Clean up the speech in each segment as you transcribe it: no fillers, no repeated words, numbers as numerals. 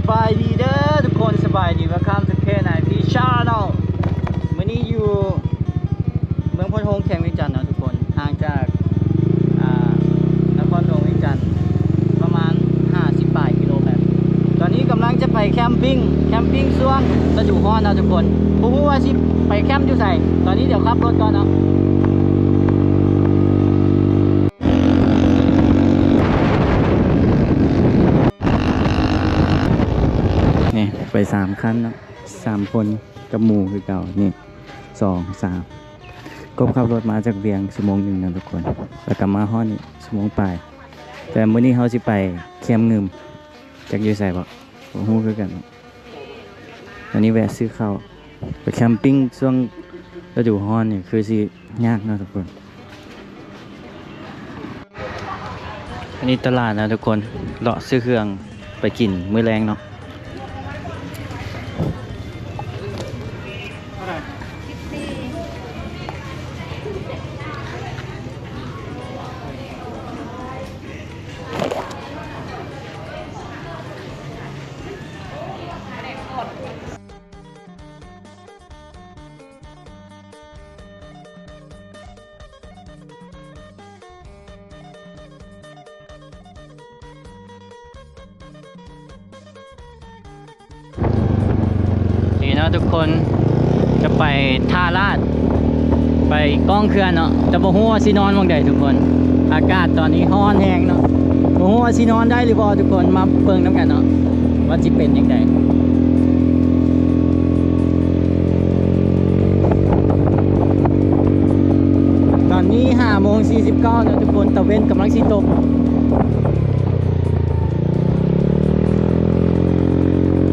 บายดีเด้อทุกคนสบายดีว่าข้ามทุกเพศไหนพี่ชาเนาะวันนี้อยู่เมืองพนทงแข่งวิจันทร์นะทุกคนห่างจากนครหลวงวิจันทร์ประมาณ58กิโลเมตรตอนนี้กำลังจะไปแคมปิ้งช่วงฤดูร้อนนะทุกคนผู้ว่าสิไปแคมป์อยู่ใส่ตอนนี้เดี๋ยวขับรถก่อนเนาะนี่ไป3 คันเนาะ3 คนกับหมู่คือเก่านี่2 3ก็ขับรถมาจากเวียง1 ชั่วโมงนะทุกคนแล้วกลับมาฮอดนี่1 ชั่วโมงปลายแต่มื้อนี้เขาสิไปแคมป์งึมจักอยู่ไสบ่ฮู้คือกันตอนนี้แวะซื้อข้าวไปแคมปิ้งช่วงฤดูร้อนนี่คือสิยากนะทุกคนอันนี้ตลาดนะทุกคนเลาะซื้อเครื่องไปกินมื้อแรงเนาะนี่นะทุกคนจะไปท่าลาดไปก้องเขื่อนเนาะจะบ่ฮู้ว่าสินอนวังใดทุกคนอากาศตอนนี้ร้อนแฮงเนาะบ่ฮู้ว่าสินอนได้หรือบ่ทุกคนมาเบิ่งนำกันเนาะว่าสิเป็นจังไดตอนนี้5:49นะทุกคนตะเว้นกำลังสิตก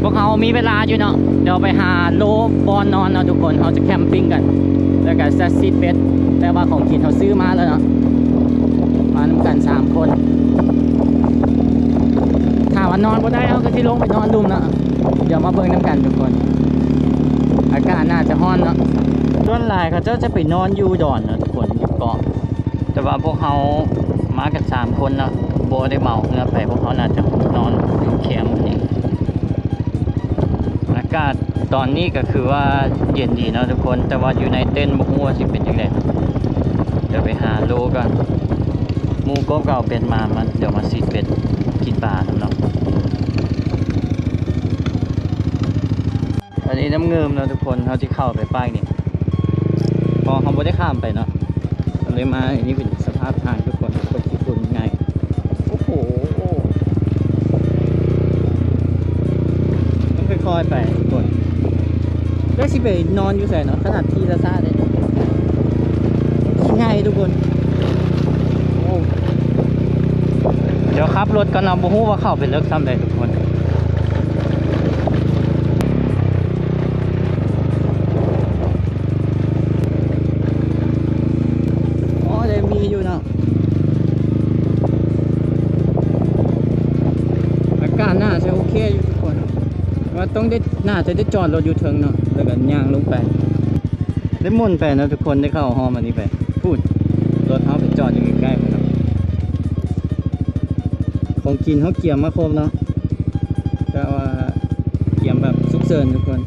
พวกเขามีเวลาอยู่เนาะเดี๋ยวไปหาโลบอนนอนเนาะทุกคนเขาจะแคมปิ้งกันแล้วก็ซัดซีดเป็ดแต่ว่าของกินเขาซื้อมาแล้วเนาะมานำกัน3 คนถ้าว่านอนบ่ได้เขาก็สิลงไปนอนดุมเนาะเดี๋ยวมาเบิ่งนำกันทุกคนอากาศน่าจะร้อนเนาะส่วนหลายเขาจะไปนอนอยู่ดอนเนาะทุกคนอยู่เกาะแต่ว่าพวกเขามากัน3 คนเนาะบ่ได้เมาเรือไปพวกเขาน่าจะนอนแคมป์นี่อากาศตอนนี้ก็คือว่าเย็นดีนะทุกคนแต่ว่าอยู่ในเต็นท์บ่ฮู้ว่าสิเป็นจังได๋เดี๋ยวไปหาโลก่อนหมู่ก็เก่าเป็นมาเดี๋ยวมาซีดเป็ดกินปลาเนาะอันนี้น้ำเงิมนะทุกคนเขาที่เข้าไปป้ายนี่พอเขาบ่ได้ข้ามไปเนาะเลยมาอันนี้เป็นสภาพทางทุกคนคนญี่ปุ่นง่ายโอ้โหต้องค่อยๆไปทุกคนได้สิไปนอนอยู่ใส่เนาะขนาดที่ละซ่าเลยง่ายทุกคนโอ้เดี๋ยวขับรถกันเอาบ่ฮู้ว่าเข้าไปเลิกซ้ำใดทุกคนอ๋อได้มีอยู่เนาะอากาศน่าจะโอเคอยู่ทุกคนว่าต้องได้น่าจะได้จอดรถอยู่เทิงเนาะแล้วก็ย่างลงไปได้มุ่นไปนะทุกคนได้เข้าห้องอันนี้ไปพูดรถเขาไปจอดอยู่ใกล้ๆเนาะของกินเขาเกี่ยมมาครบเนาะแต่ว่าเกี่ยมแบบซุกเซินทุกคน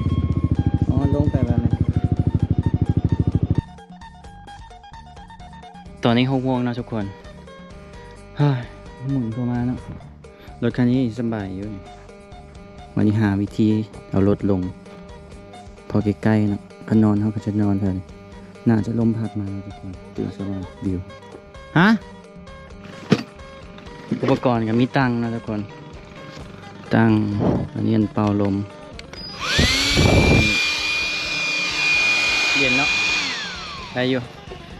อ๋อลงไปแบบนี้ตอนนี้6 โมงนะทุกคนเฮ้ยหมุนประมาณเนาะรถคันนี้สบายอยู่วันนี้หาวิธีเอารถลงพอใกล้ๆเนาะก็นอนเขาก็จะนอนเถอะน่าจะลมพัดมาทุกคนตื่นสว่างวิวฮะอุปกรณ์ก็มีตั้งนะทุกคนตั้งอันนี้เป่าลมเย็นเนาะได้อยู่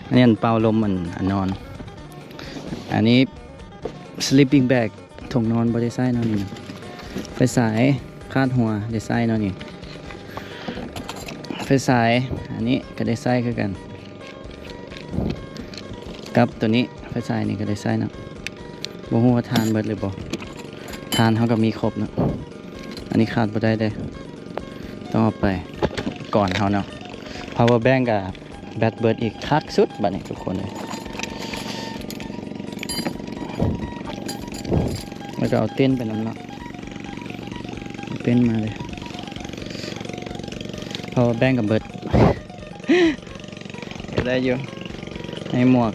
อันนี้เป่าลมมันนอนอันนี้ sleeping bag ถุงนอนบริไซน์เนาะนี่ไฟสายคาดหัวได้ไซน์เนาะนี่ไฟสายอันนี้ก็ได้ไซน์คือกันกับตัวนี้ไฟสายนี่ก็ได้ไซน์เนาะบ่ฮู้ว่าทานเบิดหรือบ่ทานเขาก็มีครบเนาะอันนี้ขาดบ่ได้เด้ต้องเอาไปก่อนเขาเนาะ power bank กับแบตเบิดอีกคักสุดบัดนี้ทุกคนเลยแล้วก็เอาเต้นไปนำเนาะ เป็นมาเลยพอแบ่งกับเบิด ก็ได้อยู่ในหมวก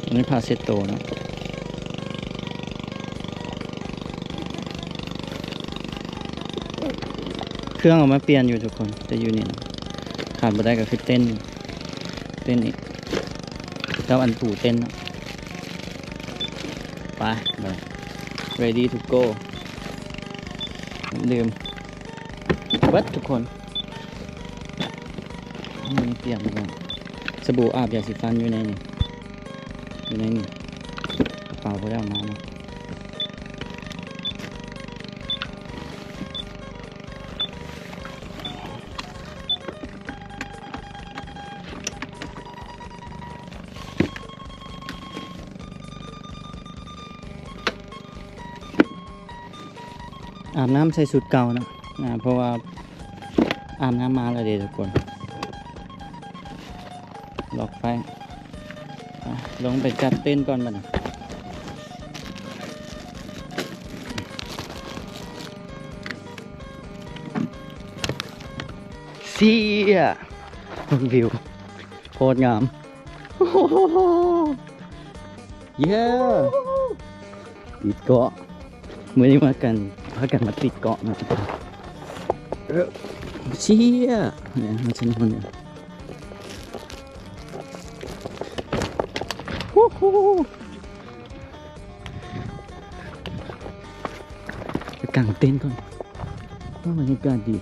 อันนี้พาเซตโตเนาะเครื่องออกมาเปลี่ยนอยู่ทุกคนแต่อยู่นี่นะขาดไม่ได้ก็คือเต้นอีกแล้วอันตู่เต้นเนาะไป ready to go ลืมเบิดทุกคนนี่เปลี่ยนเหมือนกันสบู่อาบยาสีฟันอยู่ในนี่กระเป๋าก็ได้ออกมาเนาะอาบน้ำใส่สูตรเก่านะเพราะว่าอาบน้ำมาแล้วเดี๋ยวทุกคนล็อกไฟลงไปจัดเต้นก่อนมันเสียวิวโคตรงามเย้ติดเกาะเมื่อนี้มากันมาติดเกาะนะเชี่ยเนี่ยมาชนคนเนี่ยไปกางเต็นท์ก่อนว่าบรรยากาศดี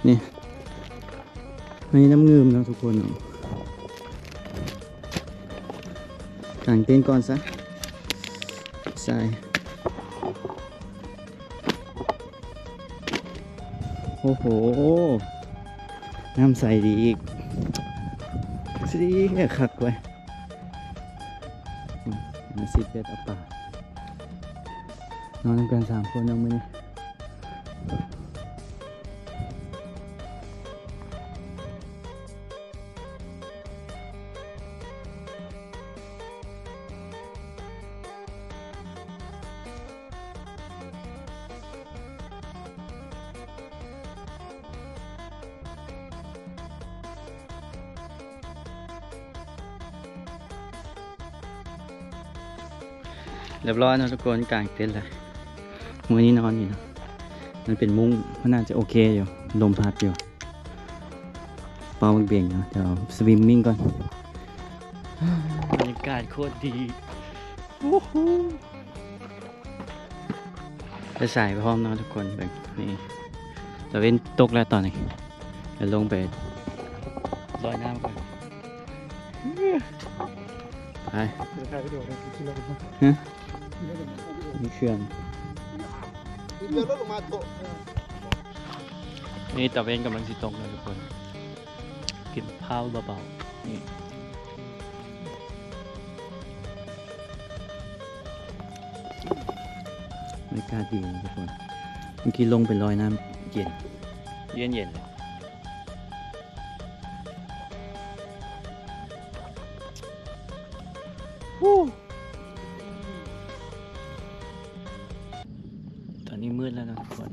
นี่ไม่น้ำเงิมนะทุกคนกางเต็นท์ก่อนซะใส่โอ้โหน้ำใสดีอีกสิคักไว้มาสิเป็ดเอาป่านอนกัน3 คนเอามือนี่เรียบร้อยนะทุกคนกางเต็นท์เลยมื้อนี้นอนอยู่นะมันเป็นมุ้งมันน่าจะโอเคอยู่ลมพัดอยู่เป่าเบี่ยงนะเดี๋ยวสวิมมิ่งก่อนบรรยากาศโคตรดีจะใส่พร้อมนะทุกคนแบบนี้จะเว้นตกแล้วตอนนี้เดี๋ยวลงไปลอยน้ำก่อนไปฮะนี่เครื่องนี่ตะเวนกำลังสิตกเลยทุกคนกินข้าวเบาๆนี่บรรยากาศดีนะทุกคนเมื่อกี้ลงไปลอยน้ำเย็นเลยตอนนี้มืดแล้วนะทุกคน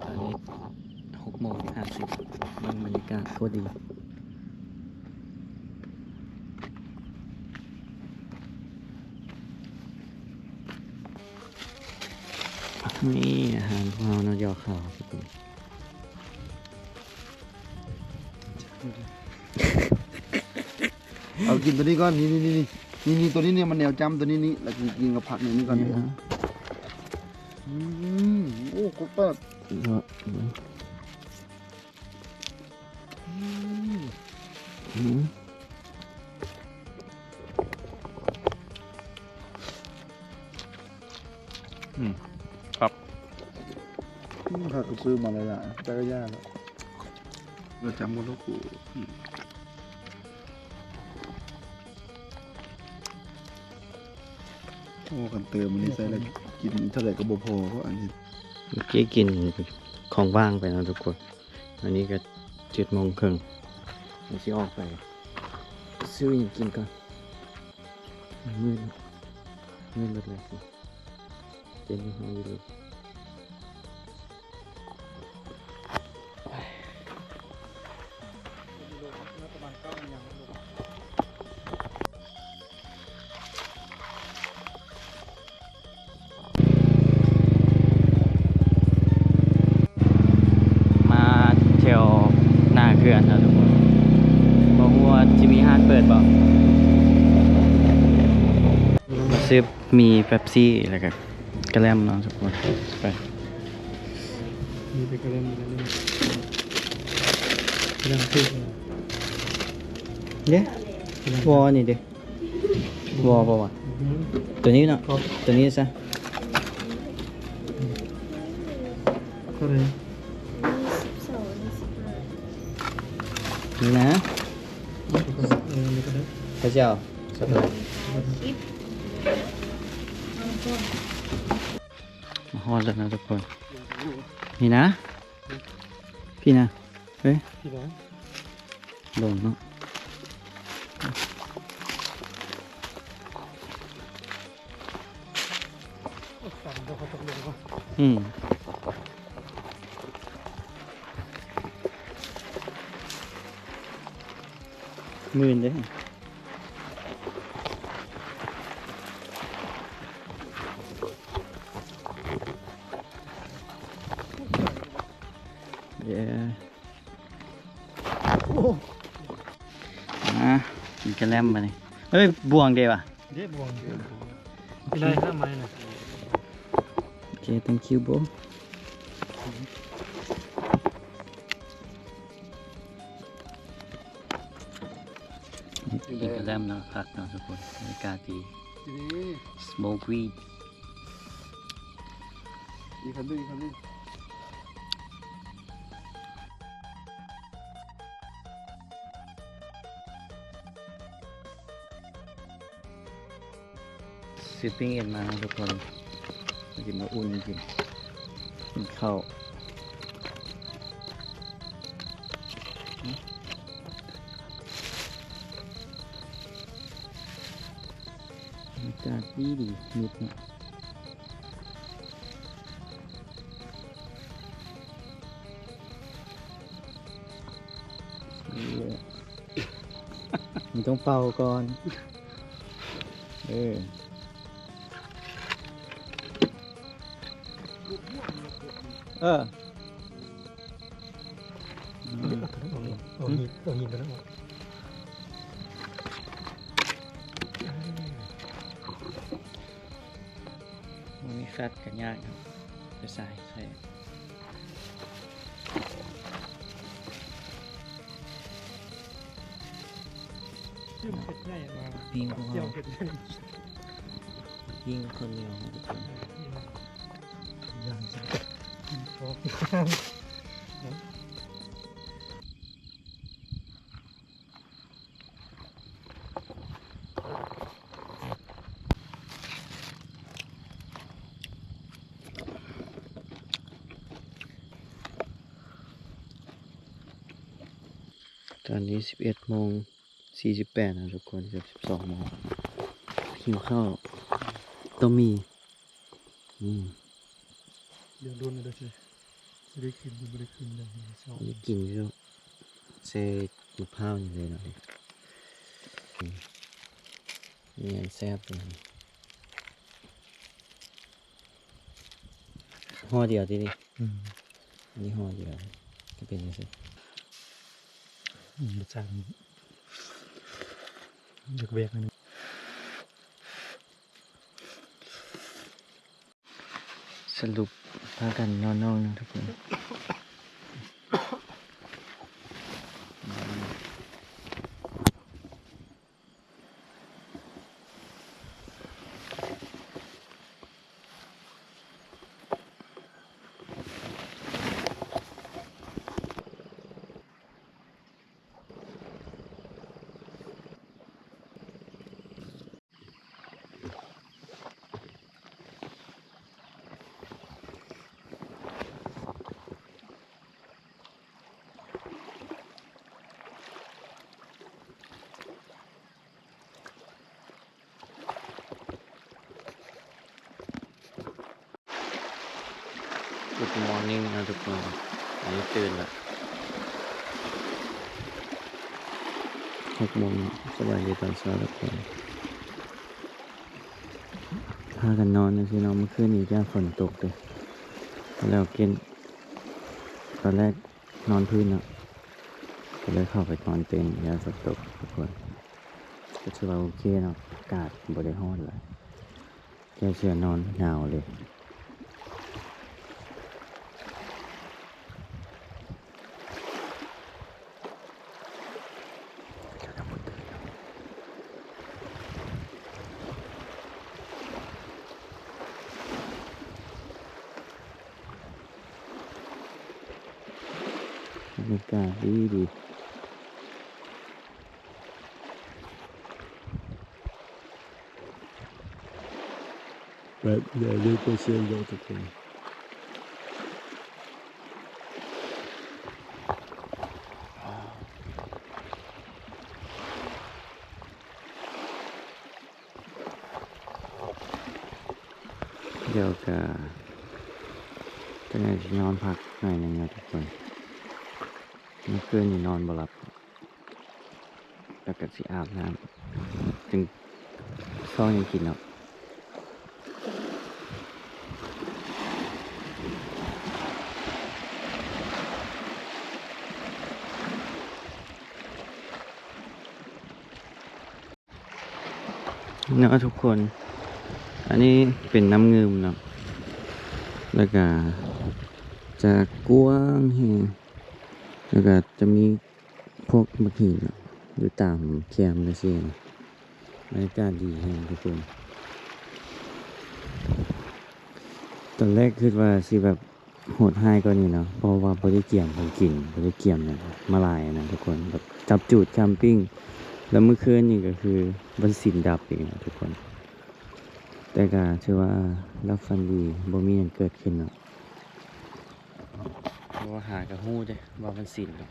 ตอนนี้6:50บรรยากาศโคตรดีนี่อาหารของเราเนาะยอข่าวทุกคนเอากินตัวนี้ก่อนนี่ตัวนี้เนี่ยมันแนวจำตัวนี้แล้วกินกับผักนี่ก่อนโอ้กุ๊กเปิดครับผักก็ซื้อมาเลยล่ะจักรยานเราจำหมดแล้วกูโอ้กันเติมมันนี่ใส่แล้วกินเท่าไหร่ก็บ่พอเพราะอันนี้ เมื่อกี้กินของว่างไปนะทุกคนอันนี้ก็7:30เราจะออกไปซื้อกินก่อนมืด มืดหมดเลยสิเจนที่ห้องอยู่เลยมาเที่ยวหน้าเขื่อนนะทุกคนบอกว่าจะมีห้างเปิดบ่มาซื้อมีเป๊ปซี่แล้วก็กระแลมเนาะทุกคนไป มีไปกระเล่นเรื่องที่ เด้วอนี่เด้วอป่าวะตัวนี้เนาะตัวนี้ซะ ก็เลย นี่นะ นี่ก็ได้ พระเจ้าสักหน่อยมาฮอดแล้วนะทุกคนนี่นะพี่นะเฮ้ย ที่ไหน ลงเนาะอืมมื่นเด้เย้กินกระแลมมาเลยเฮ้ยบวงเดียวอ่ะ เด็บบวงที่ไหนห้าไม้นะ โอเค thank you bro กินกระแลมเนาะพักเนาะทุกคนบรรยากาศดี smoke weed อีกคันนึงอีกคันนึง ซื้อปิ้งเอ็นมานะทุกคนมากินมาอุ่นกินกินข้าวบรรยากาศดีดีนิดเนาะมันต้องเป่าก่อนเออเอาหินกันแล้ว มันมีแฟตกันยากครับไปใส่ เผ็ดง่ายมา ปิ้งพวก เจียว เรา เผ็ด ปิ้งคนเดียวทุกคน อย่างสิโอ้ ตอนนี้11:48นะทุกคนเกือบ12 โมงหิวข้าวต้องมีนี่ เดี๋ยวโดนเลยสิไม่ได้กินไม่ได้กินเลยชอบ นี่กินอยู่เซมะพร้าวอยู่เลยหน่อยนี่อันแซ่บเลยห่อเดียวทีนี้อันนี้ห่อเดียวก็เป็นยังไง รสชาติเด็กแบกนี่ สรุปพากันนอนๆนะทุกคน Good morning นะทุกคนอันนี้ตื่นละ6 โมงสบายดีตอนเช้าทุกคนพากันนอนนะพี่น้องเมื่อคืนนี้แก้ฝนตกเลยแล้วกินตอนแรกนอนพื้นเนาะก็เลยเข้าไปนอนเต็นท์ยาฝนตกทุกคนก็ถือว่าโอเคเนาะอากาศบ่ได้ร้อนเลยแค่เชื่อนอนหนาวเลยบรรยากาศดีดีแบบอย่าลืมไปเชียร์เลยทุกคนเดี๋ยวก็จะไงนอนพักหน่อยหนึงนะทุกคนเมื่อคืนนี่นอนบ่หลับแล้วก็สิอาบน้ำจึงซ้อนยังกินเนาะเนาะทุกคนอันนี้เป็นน้ำเงิมเนาะแล้วก็จะกว้างแฮงแล้วก็จะมีพวกบักหินเนาะอยู่ตามแคมป์นะสิบรรยากาศดีแฮงทุกคนตอนแรกคิดว่าสิแบบโหดร้ายกว่านี้เนาะเพราะว่าบ่ได้เกี่ยมของกินบ่ได้เกี่ยมเนี่ยมาหลายนะทุกคนแบบจับจูดแคมปิ้งแล้วเมื่อคืนนี่ก็คือวันศีลดับอีกนะทุกคนแต่ก็ถือว่ารับฟันดีบ่มีหยังเกิดขึ้นเนาะบ่หากะฮู้เด้ว่าวันศีลเนาะ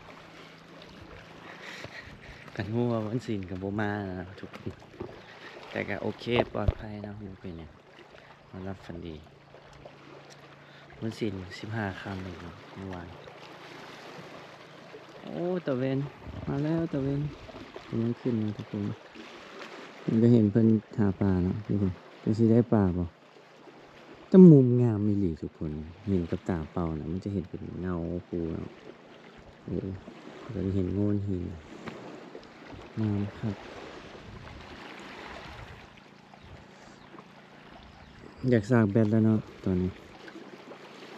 กันฮู้ว่าวันศีลก็บ่มานะทุกคนแต่ก็โอเคปลอดภัยนะฮู้เป็นหยังมารับฟันดีวันศีล15 ค่ำเองเนาะเมื่อวานโอ้ตะเวนมาแล้วตะเวนกำลังขึ้นนะทุกคนมันจะเห็นเพิ่นหาปลาเนาะทุกคนจะสิได้ปลาบ่แต่มุมงามอีหลีทุกคนเห็นกับตาเปล่านะมันจะเห็นเป็นเงาปูเนาะโอ้เราจะเห็นโงนหินงามครับอยากสร้างแบตแล้วเนาะตอนนี้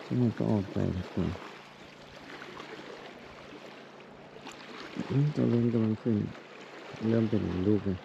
ช่วงก็ออกไปทุกคนตะเวนกำลังขึ้นเริ่มเป็นรูปเลย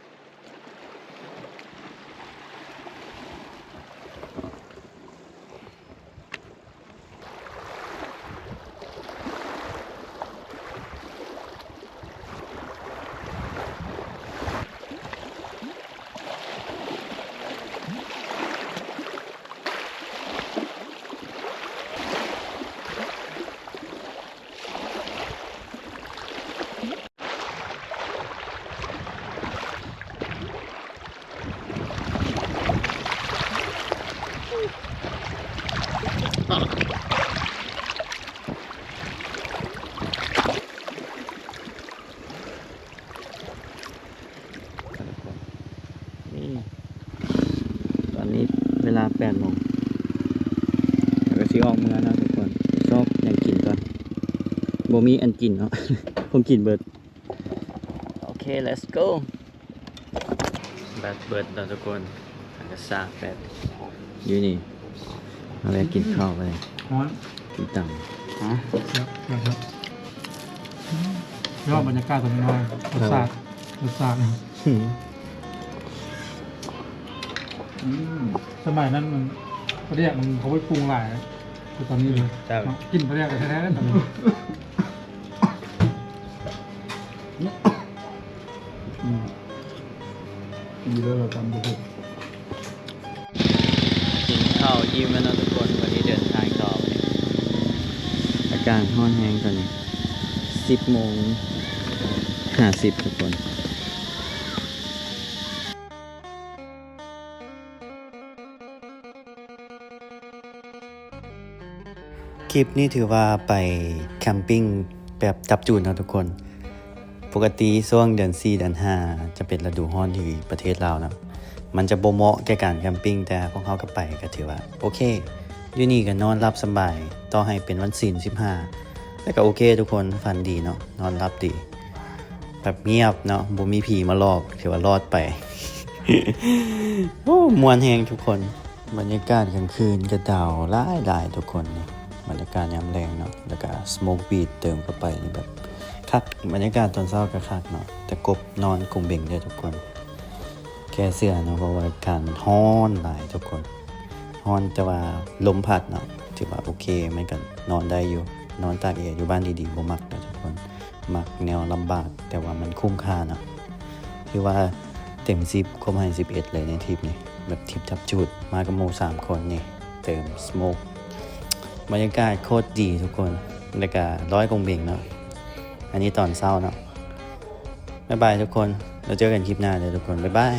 นี่ตอนนี้เวลา8 โมงแล้วก็สิออกเมืองนะทุกคนชอบยังกินก่อนบ่มีอันกินเนาะ ผมกินเบิดโอเค let's go แบตเบิดแล้วทุกคนอาจจะซากแบตอยู่นี่เอาไปกินข้าวไป ร้อน กินตัง ฮะครับยอดบรรยากาศตรงนี้หน่อยรสชาติสมัยนั้นมันประเดี๋ยวมันเขาไปปรุงหลายคือตอนนี้เลยกินประเดี๋ยวแท้ๆตอนนี้ดีแล้วเราทำบุกกินข้าวยิ้มแล้วนะทุกคนวันนี้เดินทางต่อไปอากาศร้อนแห้งตอนนี้10:50ทุกคน คลิปนี้ถือว่าไปแคมปิ้งแบบจับจูดนะทุกคน ปกติช่วงเดือน4เดือน5จะเป็นฤดูร้อนที่ประเทศลาวนะมันจะบ่เหมาะแก่การแคมปิ้งแต่พวกเขาก็ไปก็ถือว่าโอเคอยู่นี่ก็นอนหลับสบายต่อให้เป็นวันศีล15แต่ก็โอเคทุกคนฝันดีเนาะนอนหลับดีแบบเงียบเนาะบ่มีผีมาหลอกถือว่ารอดไป โอ้มวนแฮงทุกคนบรรยากาศกลางคืนก็ดาวหลายๆทุกคนนี่บรรยากาศยามแรงเนาะแล้วก็สโมกวีดเติมเข้าไปนี่แบบคักบรรยากาศตอนเช้าก็คักเนาะแต่กบนอนคงเบ่งเด้อทุกคนแค่เสื้อเนาะเพราะว่าอากาศมันร้อนหลายทุกคนร้อนแต่ว่าลมพัดเนาะถือว่าโอเคมันก็นอนได้อยู่นอนตากแอร์อยู่บ้านดีๆบ่มักเด้อทุกคนมักแนวลำบากแต่ว่ามันคุ้มค่าเนาะคือว่าเต็ม10คมให้11เลยในทริปนี้แบบทริปจับจุดมากับหมู่3คนนี่เติมสโมกบรรยากาศโคตรดีทุกคนแล้วก็ร้อยกงเบ่งเนาะอันนี้ตอนเช้าเนาะบ๊ายบายทุกคนเราเจอกันคลิปหน้าเดี๋ยวทุกคนบ๊ายบาย